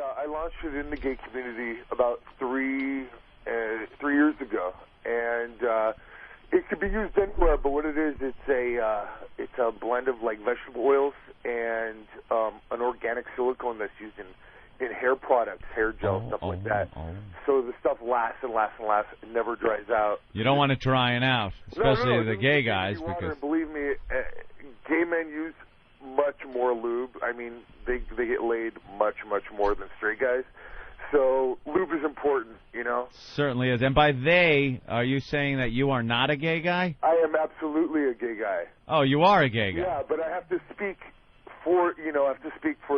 I launched it in the gay community about 3 years ago, and it could be used anywhere. But what it is, it's a blend of like vegetable oils and an organic silicone that's used in hair products, hair gel, stuff like that. So the stuff lasts and lasts and lasts. It never dries out. You don't want it drying out, especially the gay guys. Because believe me, gay men use much more lube. I mean, they get laid much more than straight guys. So lube is important, you know. Certainly is. And by they, are you saying that you are not a gay guy? I am absolutely a gay guy. Oh, you are a gay guy. Yeah, but I have to speak for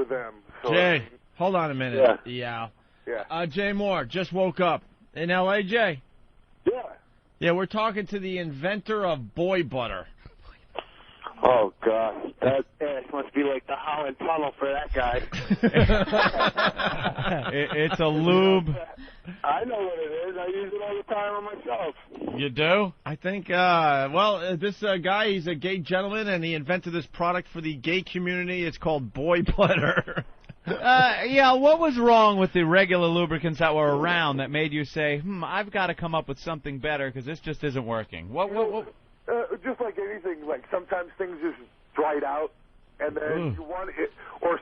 them. So Jay, hold on a minute. Yeah. Jay Mohr just woke up in L.A. Jay. Yeah. Yeah, we're talking to the inventor of boy butter. Oh, God. That ass must be like the Holland Tunnel for that guy. It's a lube. I know what it is. I use it all the time on myself. You do? I think, this guy, he's a gay gentleman, and he invented this product for the gay community. It's called boy butter. Yeah, what was wrong with the regular lubricants that were around that made you say, I've got to come up with something better because this just isn't working? What? Just like anything, like sometimes things just dried out, and then you want it, or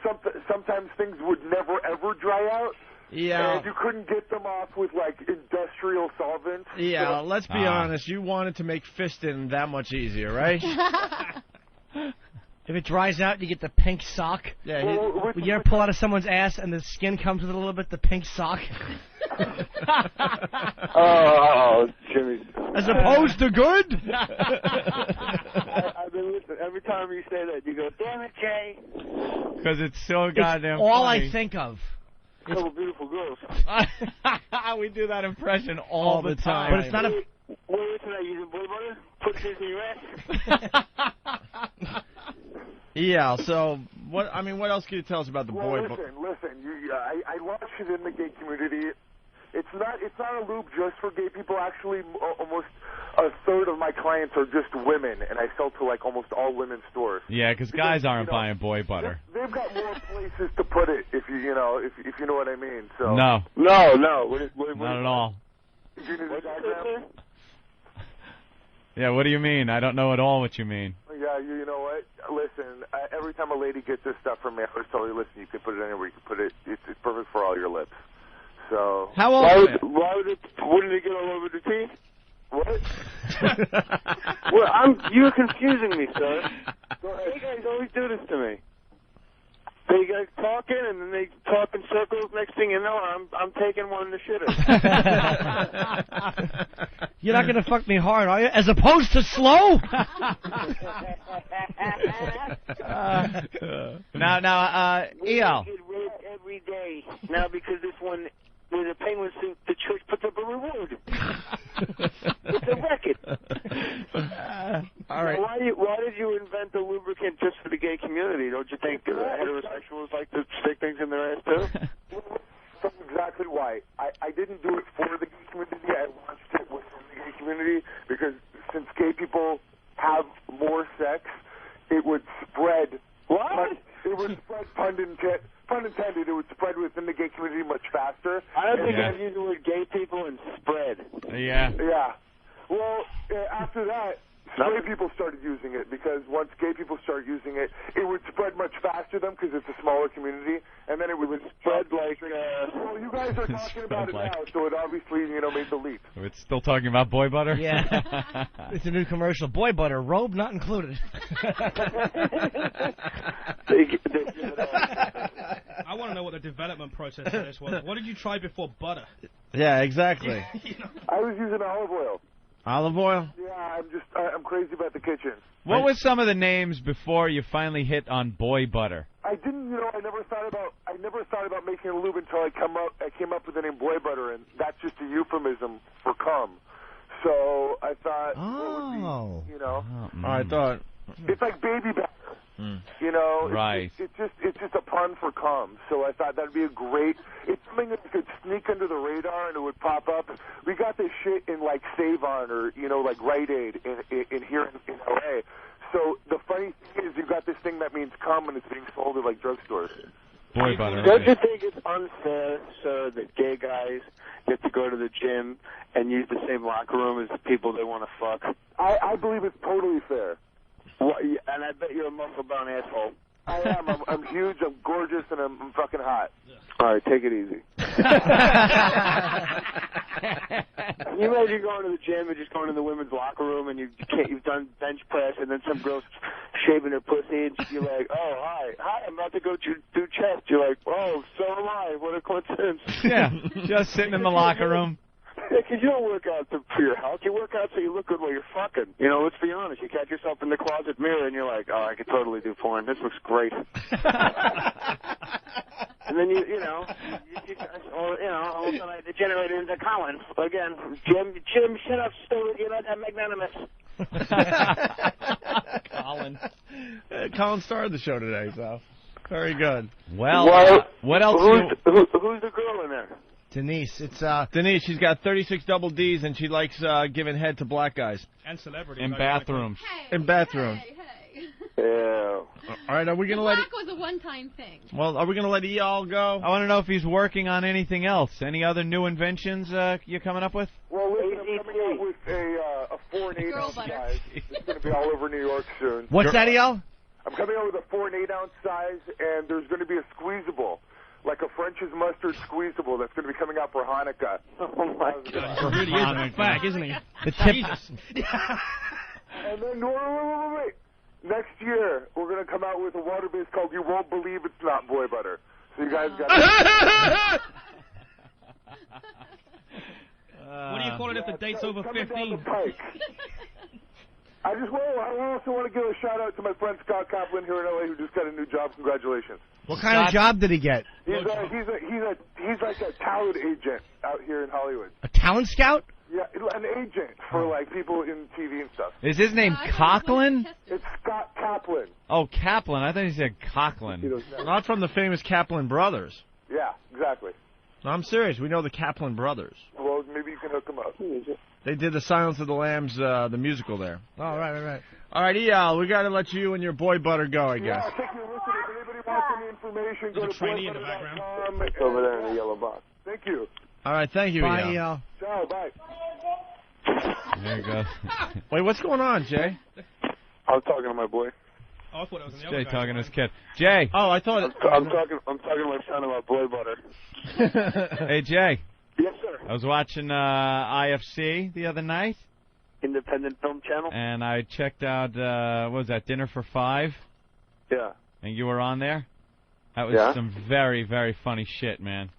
sometimes things would never ever dry out. Yeah. And you couldn't get them off with like industrial solvents. Yeah, let's be honest. You wanted to make fisting that much easier, right? If it dries out, you get the pink sock. Yeah. Would you ever pull out of someone's ass and the skin comes with a little bit the pink sock? Oh, Jimmy. As opposed to good? I've been listening. Every time you say that, you go, damn it, Jay. Because it's so goddamn all funny. I think of. Couple beautiful girls. We do that impression all the time. But it's not a... Where is that using boy butter? Put this in your ass? Yeah, so, what else can you tell us about the boy butter? Listen. I launched it in the gay community. It's not a lube just for gay people. Actually, almost a third of my clients are just women, and I sell to like almost all women's stores. Yeah, because guys aren't buying boy butter. They've got more places to put it, if you know what I mean. So No. No. Not at all. Do you need a diagram? Yeah, what do you mean? I don't know at all what you mean. Yeah, you know what? Listen, every time a lady gets this stuff from me, I always tell her, listen, you can put it anywhere. You can put it. It's perfect for all your lips. So how old? Wouldn't it get all over the teeth? What? Well, you're confusing me, sir. You guys always do this to me. They get talking, and then they talk in circles. Next thing you know, I'm taking one to shitter. You're not going to fuck me hard, are you? As opposed to slow? Now, EL. Get rid every day. Now, because this one with a penguin suit, the church puts up a reward. It's a record. All right. Now, why did you invent the lubricant just for the gay community? Don't you think heterosexuals like to stick things in their ass too? That's exactly why. I didn't do it for the gay community. I launched it within the gay community because since gay people have more sex, it would spread. What? It would spread, pun intended, it would spread within the gay community much faster. I don't think I've used the word gay people and spread. Yeah. Yeah. Well, after that, straight people started using it because once gay people started using it, it would spread much faster than because it's a smaller community, and then it would spread like. Well, you guys are talking about it now, so it obviously made the leap. It's still talking about boy butter. Yeah. It's a new commercial. Boy butter, robe not included. I want to know what the development process of this was. What did you try before butter? Yeah, exactly. I was using olive oil. Olive oil? Yeah, I'm crazy about the kitchen. What was some of the names before you finally hit on boy butter? I didn't, I never thought about making a lube until I came up with the name boy butter, and that's just a euphemism for cum. So I thought, I thought it's like baby batter. Right. It's just a pun for cum. So I thought that'd be a great. It's something that could sneak under the radar and it would pop up. We got this shit in like Save-On or like Rite Aid in here in LA. So the funny thing is, you got this thing that means cum and it's being sold at like drugstores. Boy butter. Don't you think it's unfair, sir, that gay guys get to go to the gym and use the same locker room as the people they want to fuck? I believe it's totally fair. Well, and I bet you're a muscle-bound asshole. I am. I'm huge, I'm gorgeous, and I'm fucking hot. All right, take it easy. Can you imagine going to the gym and just going to the women's locker room and you've done bench press and then some girl's shaving her pussy and you're like, oh, hi, I'm about to go do chest. You're like, oh, so am I. What a coincidence. Yeah, just sitting in the locker room. Yeah, because you don't work out for your health. You work out so you look good while you're fucking. You know, let's be honest. You catch yourself in the closet mirror and you're like, oh, I could totally do porn. This looks great. And then you know, all of a sudden I degenerated into Colin. Again, Jim, shut up, stupid. You're not that magnanimous. Colin. Colin started the show today, so very good. Well, what else? Who's the girl in there? Denise. It's Denise. She's got 36 double Ds, and she likes giving head to black guys. And celebrities. In bathrooms. Hey, In bathrooms. Hey. Yeah. All right, are we going to let... Black was a one-time thing. Well, are we going to let y'all go? I want to know if he's working on anything else. Any other new inventions you're coming up with? Well, listen, I'm coming out with a 4 and 8 Girl ounce butter. size. It's going to be all over New York soon. What's that, y'all? I'm coming out with a 4 and 8 ounce size, and there's going to be a squeezable, like a French's mustard squeezable that's going to be coming out for Hanukkah. Oh, my God. He really is a fag, isn't he? The tip. Jesus. And then, wait. Next year, we're going to come out with a water base called You Won't Believe It's Not Boy Butter. So you guys got to... What do you call it if the date's over coming 15? down the pike. I also want to give a shout-out to my friend Scott Kaplan here in L.A. who just got a new job. Congratulations. What kind of job did he get? He's like a talent agent out here in Hollywood. A talent scout? Yeah, an agent for like people in TV and stuff. Is his name Coughlin? It's Scott Kaplan. Oh, Kaplan. I thought he said Coughlin. Not from the famous Kaplan brothers. Yeah, exactly. No, I'm serious. We know the Kaplan brothers. Well, maybe you can hook them up. They did the Silence of the Lambs, the musical there. Oh, right. All right, we got to let you and your boy butter go, I guess. Yeah, take your listen. If anybody wants any information, go There's to a trainee in the background. boybutter.com. It's over there in the yellow box. Thank you. All right, thank you, Bye, Eyal. y'all. Ciao, bye. There you go. Wait, what's going on, Jay? I was talking to my boy. Oh, I thought it was in the Jay other guy. talking to his kid. Jay. Oh, I thought... I'm talking to my son about boy butter. Hey, Jay. Yes, sir. I was watching IFC the other night, Independent Film Channel? and I checked out, what was that, Dinner for Five? Yeah. And you were on there? That was Yeah. some very, very funny shit, man.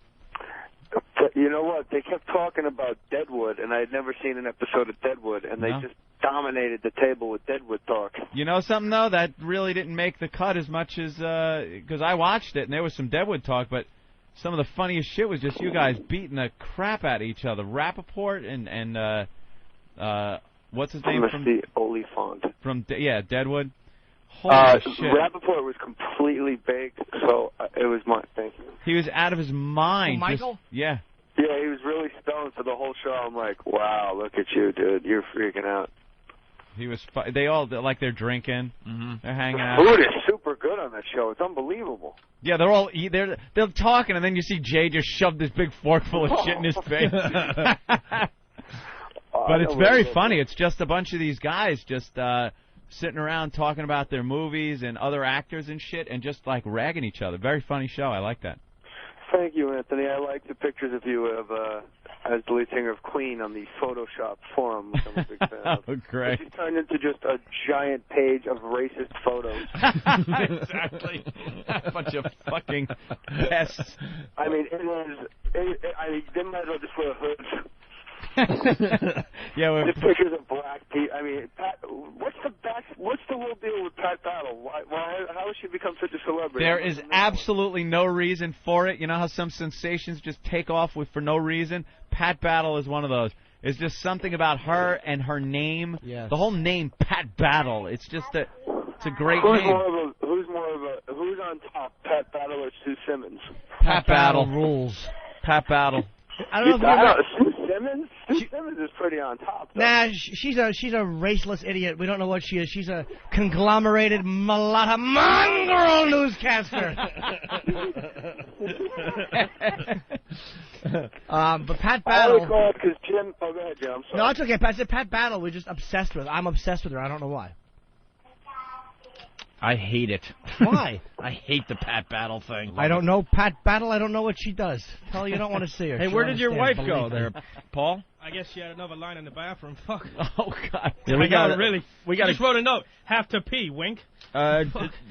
But you know what? They kept talking about Deadwood, and I had never seen an episode of Deadwood, and they No? just dominated the table with Deadwood talk. You know something, though? That really didn't make the cut as much as, because I watched it, and there was some Deadwood talk, but some of the funniest shit was just you guys beating the crap out of each other. Rappaport and what's his name? Timothy Oliphant. Yeah, Deadwood. Holy shit. Rappaport was completely baked, so it was my thing. He was out of his mind. Oh, Michael? Yeah. Yeah, he was really stoned for the whole show. I'm like, wow, look at you, dude. You're freaking out. He was. They all like they're drinking. Mm-hmm. They're hanging out. Food is super good on that show. It's unbelievable. Yeah, they're all they're talking, and then you see Jay just shove this big fork full of shit in his face. But it's very funny. It's just a bunch of these guys just sitting around talking about their movies and other actors and shit, and just like ragging each other. Very funny show. I like that. Thank you, Anthony. I like the pictures of you as the lead singer of Queen on the Photoshop forum, which I'm a big fan of. Oh, great. It's turned into just a giant page of racist photos. Exactly. A bunch of fucking pests. I mean, they might as well just wear hoods. Yeah, The pictures of black people. I mean, what's the whole deal with Pat Battle? How has she become such a celebrity? there is absolutely no reason for it. You know how some sensations just take off for no reason? Pat Battle is one of those. It's just something about her and her name. Yes. The whole name, Pat Battle. It's just it's a great Who's name. who's on top, Pat Battle or Sue Simmons? Pat Battle rules. Pat Battle. I don't know if you ever... Sue Simmons? Sue Simmons is pretty on top, though. Nah, she's a raceless idiot. We don't know what she is. She's a conglomerated mulatto mongrel newscaster. But Pat I Battle. only call it because Jim... Oh, go ahead, Jim. I'm sorry. No, it's okay. I said Pat Battle. We're just obsessed with. I'm obsessed with her. I don't know why. I hate it. Why? I hate the Pat Battle thing. I don't know Pat Battle. I don't know what she does. Tell her you don't want to see her. Hey, She where don't did your wife understand. go there, Paul? I guess she had another line in the bathroom. Fuck. Oh God. Yeah, I got really. We She got just wrote a note. Have to pee. Wink.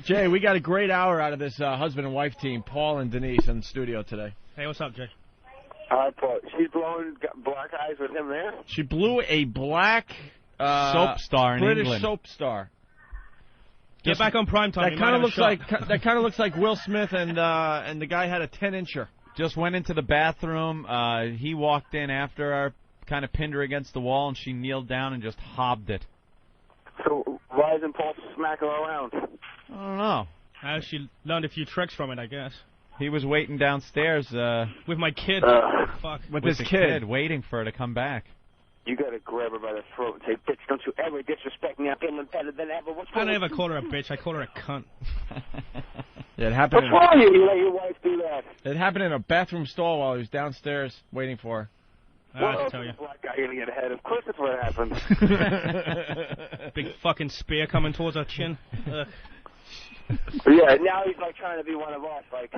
Jay, we got a great hour out of this husband and wife team, Paul and Denise, in the studio today. Hey, what's up, Jay? All right, Paul. She's blowing black eyes with him there? She blew a black Soap star in British England. soap star. Get back on primetime. That You kind of might have a shot. that kind of looks like Will Smith, and the guy had a 10-incher. Just went into the bathroom. He walked in after her, kind of pinned her against the wall, and she kneeled down and just hobbed it. So why isn't Paul smacking her around? I don't know. She learned a few tricks from it, I guess. He was waiting downstairs With my kid. Fuck. With with this the kid. waiting for her to come back. You gotta grab her by the throat and say, bitch, don't you ever disrespect me. I'm feeling better than ever. What's I wrong don't with ever call her a bitch. I call her a cunt. Yeah, it happened. What's wrong with you? You let your wife do that. It happened in a bathroom stall while he was downstairs waiting for I What have else to tell you. is a black guy gonna get ahead? Of course that's what happened. her. Big fucking spear coming towards her chin. Yeah, now he's like trying to be one of us, like,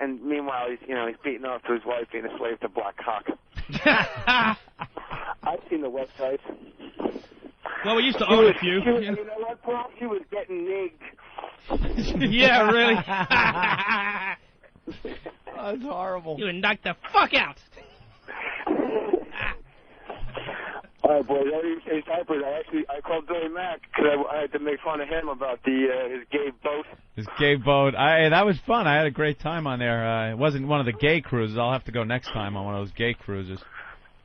and meanwhile he's beating off to his wife, being a slave to black cock. I've seen the websites. Well, we used to own a few. You know what, Paul? She was getting nigged. Yeah, really. That's horrible. You would knock the fuck out. All right, boys. I didn't change diapers. I called Billy Mack because I had to make fun of him about his gay boat. His gay boat. That was fun. I had a great time on there. It wasn't one of the gay cruises. I'll have to go next time on one of those gay cruises.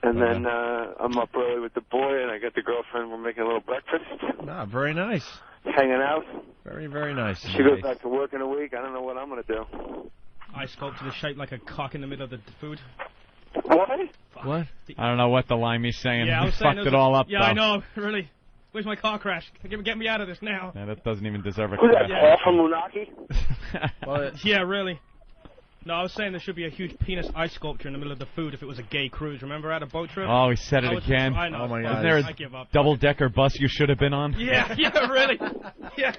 And then I'm up early with the boy, and I got the girlfriend. We're making a little breakfast, Nah, very nice. hanging out. Very, very nice. She goes back to work in a week. I don't know what I'm going to do. I sculpted a shape like a cock in the middle of the food. What? What? I don't know what the limey's saying. Yeah, I He was saying fucked it all up, Yeah, though. I know. Really. Where's my car crash? Get me out of this now. Yeah, that doesn't even deserve a Who's that, crash. Paul from Lunaki? Well, Yeah, really. No, I was saying there should be a huge penis ice sculpture in the middle of the food if it was a gay cruise. Remember at a boat trip? Oh, he said it I was- again. I know. Oh, my Fuck, God. Isn't there I a give up. double-decker bus you should have been on? Yeah, really. Yeah.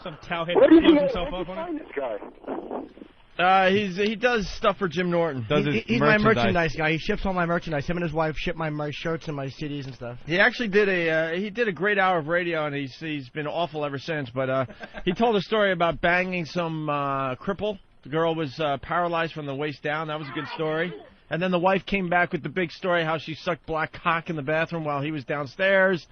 Some towhead What do you blows think? himself Where'd up you on find it. this guy? he does stuff for Jim Norton. Does his He's my merchandise guy. He ships all my merchandise. Him and his wife ship my shirts and my CDs and stuff. He actually did a great hour of radio, and he's been awful ever since. But he told a story about banging some cripple. The girl was paralyzed from the waist down. That was a good story. And then the wife came back with the big story how she sucked black cock in the bathroom while he was downstairs.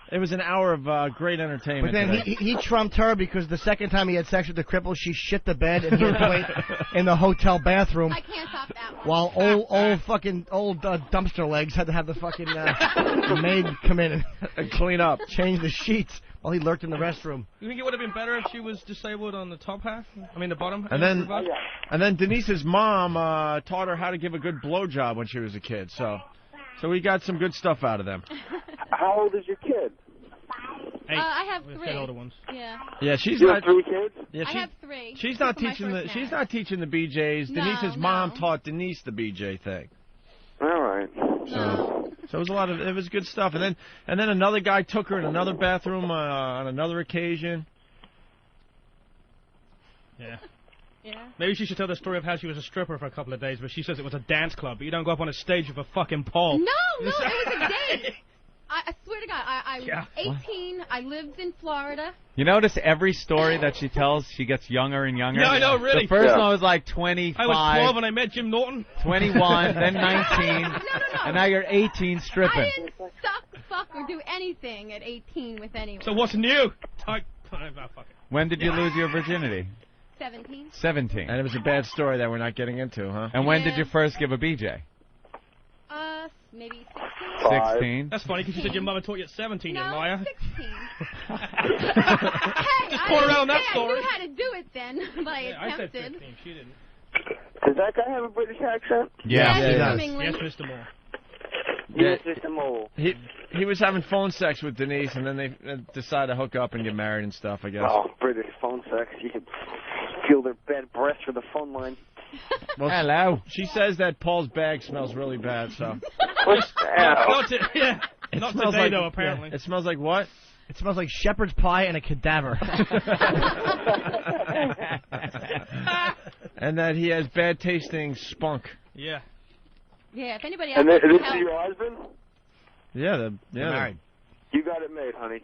It was an hour of great entertainment. But then today. he trumped her because the second time he had sex with the cripple, she shit the bed and he had to wait in the hotel bathroom I can't top that one. while old dumpster legs had to have the fucking maid come in and clean up. change the sheets while he lurked in the restroom. You think it would have been better if she was disabled on the top half? I mean the bottom. And then, half? and then Denise's mom taught her how to give a good blowjob when she was a kid. So we got some good stuff out of them. How old is your kid? Hey, I have we've 3. had older ones. Yeah. Yeah, she's You not. have 3 kids? Yeah, I have 3. she's not For my teaching first she's marriage. not teaching the BJs. No, Denise's mom no. taught Denise the BJ thing. All right. No. So it was good stuff. And then another guy took her in another bathroom on another occasion. Yeah. Yeah. Maybe she should tell the story of how she was a stripper for a couple of days, but she says it was a dance club. But you don't go up on a stage with a fucking pole. No, it was a date. I swear to God, I Yeah. was 18. I lived in Florida. You notice every story that she tells, she gets younger and younger? Yeah, I know, really. The first Yeah. one was like 25, I was 12 when I met Jim Norton. 21, then 19, No. and now you're 18 stripping. I didn't suck, fuck, or do anything at 18 with anyone. So what's new? Fuck it. When did you lose your virginity? 17. 17. And it was a bad story that we're not getting into, huh? And when did Yeah. you first give a BJ? Maybe 16. 16. That's funny because you said your mother taught you at 17, you No, liar. 16. Just Hey, caught her out on that I story. knew how to do it then, but I Yeah, I said attempted. 16. She didn't. Does that guy have a British accent? Yeah. he's yeah. from Yes, England. Mr. Moore. Yes, Mr. Mohr. He was having phone sex with Denise, and then they decided to hook up and get married and stuff, I guess. Oh, British phone sex. You can feel their bad breath through the phone line. Well, hello. She says that Paul's bag smells really bad, so. Not today, like, though, apparently. Yeah. It smells like what? It smells like shepherd's pie and a cadaver. And that he has bad tasting spunk. Yeah. Yeah, if anybody else And this needs is help. your husband? Yeah, They're married. You got it made, honey.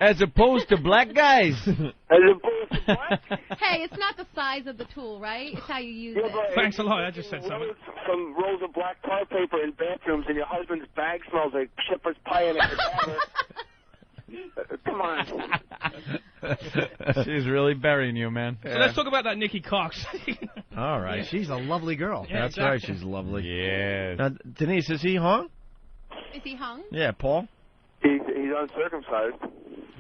As opposed to black guys. As opposed to what? Hey, it's not the size of the tool, right? It's how you use Yeah, it. but Thanks a lot. I just said something. Some rolls of black tar paper in bathrooms, and your husband's bag smells like shepherd's pie and a cadaver. Come on. She's really burying you, man. So let's talk about that Nikki Cox. All right. She's a lovely girl. Yeah, That's exactly. right. She's lovely. Yes. Now, Denise, is he hung? Is he hung? Yeah, Paul. He's uncircumcised.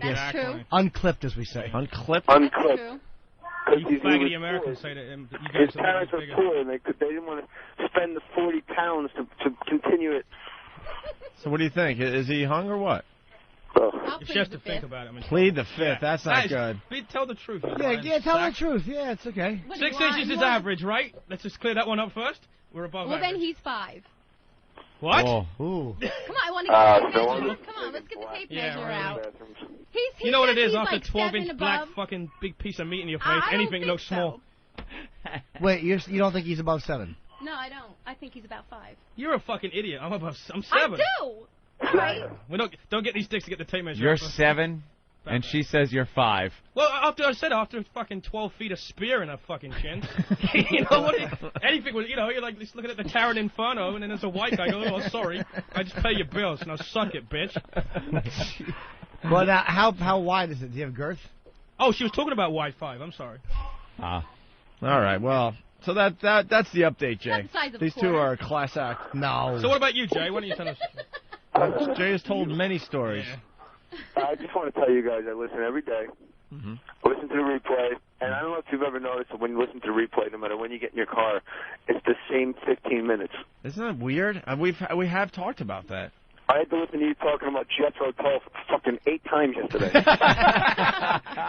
That's true. Unclipped, as we say. Unclipped? That's Unclipped. true. You faggoty Americans say that you guys His are parents much are bigger. poor, and they didn't want to spend the 40 pounds to continue it. So what do you think? Is he hung or what? Oh. I'll If plead she has the to think fifth. about it. I mean, Plead the fifth. Yeah. That's not Guys, good. Tell the truth. you Yeah, lying tell the sack. truth. Yeah, it's okay. What do you 6 want? inches You is want- average, right? Let's just clear that one up first. We're above Well, average. then he's 5. What? Oh. Ooh. Come on, I want to get the tape don't measure. Come on, let's get the tape Yeah, measure right. out. Bathrooms. He You know what says it is he's after like 12-inch 7 black above. fucking big piece of meat in your face. I don't Anything think looks small. so. Wait, you don't think he's above 7? No, I don't. I think he's about 5. You're a fucking idiot. I'm 7. I do. All right. We don't get these dicks to get the tape measure. You're out first. 7, and she says you're 5. Well, after fucking 12 feet of spear in her fucking chin. You know what? Anything was, you're like just looking at the Taran Inferno, and then there's a white guy going, "Oh, sorry, I just pay your bills. Now suck it, bitch." Well, now, how wide is it? Do you have girth? Oh, she was talking about Wi-Fi. I'm sorry. Ah. All right. Well, so that's the update, Jay. Not the size of a These two quarter. are a class act. No. So what about you, Jay? Why don't you tell us? Jay has told many stories. Yeah. I just want to tell you guys I listen every day. Mm-hmm. I listen to the replay, and I don't know if you've ever noticed that when you listen to the replay, no matter when you get in your car, it's the same 15 minutes. Isn't that weird? We have talked about that. I had to listen to you talking about Jethro Tull fucking 8 times yesterday.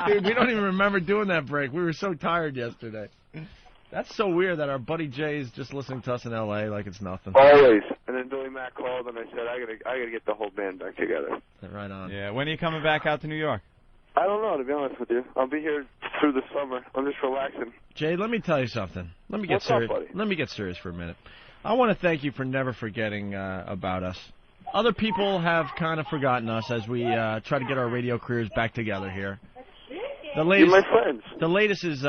Dude, we don't even remember doing that break. We were so tired yesterday. That's so weird that our buddy Jay is just listening to us in L.A. like it's nothing. Always. And then Billy Mack called, and I said, I gotta get the whole band back together. Right on. Yeah. When are you coming back out to New York? I don't know, to be honest with you. I'll be here through the summer. I'm just relaxing. Jay, let me tell you something. Let me get What's up, serious. buddy? Let me get serious for a minute. I want to thank you for never forgetting about us. Other people have kind of forgotten us as we try to get our radio careers back together here. The You're latest, my friends. the latest is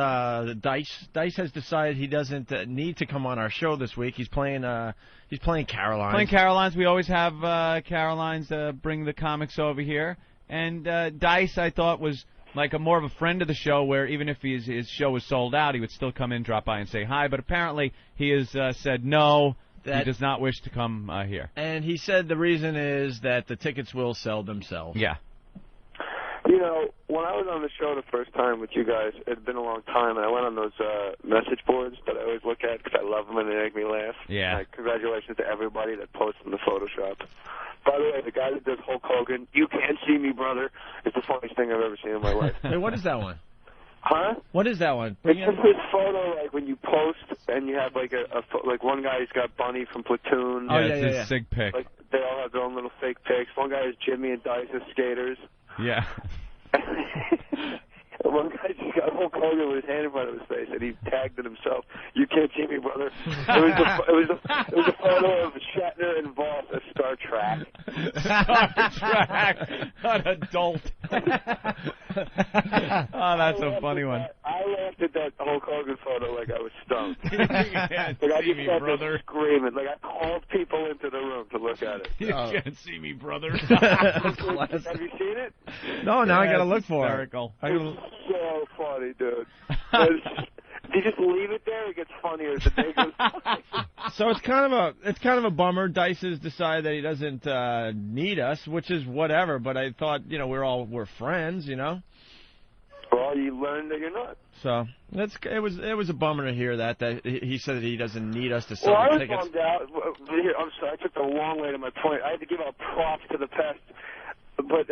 Dice. Dice has decided he doesn't need to come on our show this week. He's playing Caroline. Playing Caroline's. We always have Caroline's bring the comics over here. And Dice, I thought, was like more of a friend of the show, where even if his show was sold out, he would still come in, drop by, and say hi. But apparently he has said no, he does not wish to come here. And he said the reason is that the tickets will sell themselves. Yeah. You know, when I was on the show the first time with you guys, it had been a long time, and I went on those message boards that I always look at because I love them and they make me laugh. Yeah. Like, congratulations to everybody that posts in the Photoshop. By the way, the guy that does Hulk Hogan, "You Can't See Me, Brother," is the funniest thing I've ever seen in my life. Hey, what is that one? Huh? What is that one? It's just this photo, like, when you post, and you have, like, like one guy's got Bunny from Platoon. Oh, Yeah, yeah, it's yeah, his yeah. sig pic. Like, they all have their own little fake pics. One guy is Jimmy and Dice as skaters. Yeah. One guy just got Hulk Hogan with his hand in front of his face, and he tagged it himself. "You can't see me, brother." It was a photo of Shatner and Voss as Star Trek. Star Trek, an adult. Oh, that's a funny one. I laughed at that Hulk Hogan photo like I was stoned. You can't Like I see just me, sat there brother. screaming. Like I called people into the room to look at it. You can't see me, brother. Have you seen it? No, now I Yeah, gotta it's look for it. hysterical. It's so funny, dude. If you just leave it there, it gets funnier as the day goes by. So it's kind of a bummer. Dice has decided that he doesn't need us, which is whatever. But I thought, we're friends, Well, you learn that you're not. So it was a bummer to hear that he said that he doesn't need us to sell Well, I was tickets. bummed out. I'm sorry, I took the long way to my point. I had to give out props to the pest. But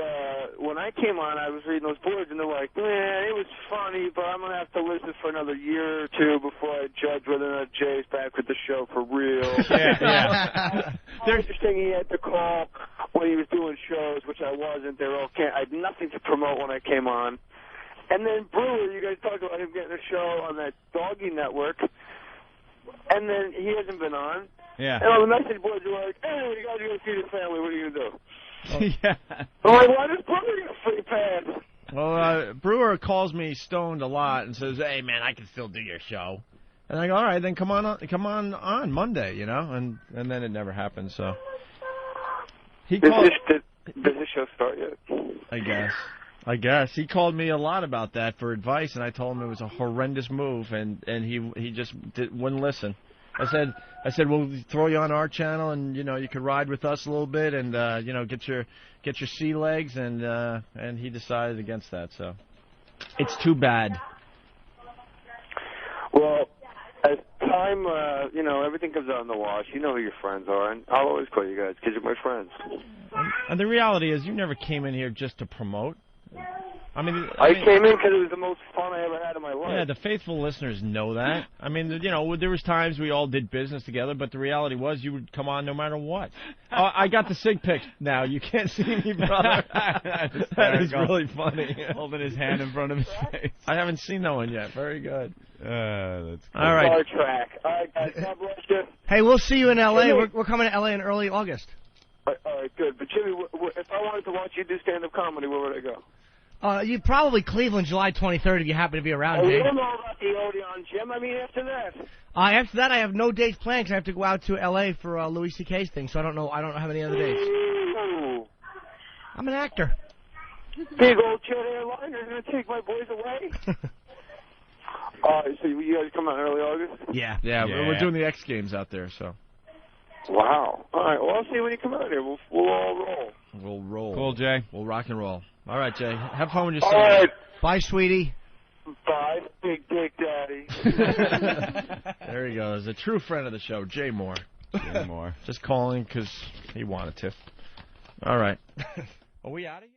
when I came on, I was reading those boards, and they're like, man, it was funny, but I'm going to have to listen for another year or two before I judge whether or not Jay's back with the show for real. Yeah. They're just saying he had to call when he was doing shows, which I wasn't. I had nothing to promote when I came on. And then Brewer, you guys talked about him getting a show on that Doggy Network, and then he hasn't been on. Yeah. And on the message boards, you're like, hey, you guys are going to feed your family. What are you going to do? Yeah. I'm like, why does Brewer get a free pass? Well, Brewer calls me stoned a lot and says, "Hey, man, I can still do your show." And I go, "All right, then come on Monday, you know." And then it never happened. So he called. Does this show start yet? I guess he called me a lot about that for advice, and I told him it was a horrendous move, and he just wouldn't listen. I said, we'll throw you on our channel, and you could ride with us a little bit, and get your sea legs, and he decided against that. So it's too bad. Well, as time, everything comes out in the wash. You know who your friends are, and I'll always call you guys because you're my friends. And the reality is, you never came in here just to promote. I came in because it was the most fun I ever had in my life. Yeah, the faithful listeners know that. I mean, there was times we all did business together, but the reality was you would come on no matter what. I got the sig pic now. You can't see me, brother. That is really funny. Holding his hand in front of his face. I haven't seen that one yet. Very good. That's good. All right. Star Trek. All right, guys. God bless you. Hey, we'll see you in L.A. We're coming to L.A. in early August. All right, good. But, Jimmy, if I wanted to watch you do stand-up comedy, where would I go? You probably Cleveland, July 23rd, if you happen to be around. You don't know about the Odeon, Jim. I mean, after that. After that, I have no dates planned because I have to go out to L.A. for Louis C.K.'s thing, so I don't have any other dates. Ooh. I'm an actor. Big old jet airliner is going to take my boys away. So you guys come out in early August? Yeah. We're doing the X Games out there, so. Wow. All right. Well, I'll see you when you come out here. We'll all roll. We'll roll. Cool, Jay. We'll rock and roll. All right, Jay. Have fun with your All son. right. Bye, sweetie. Bye, Big Dick Daddy. There he goes. A true friend of the show, Jay Mohr. Jay Mohr. Just calling because he wanted to. All right. Are we out of here?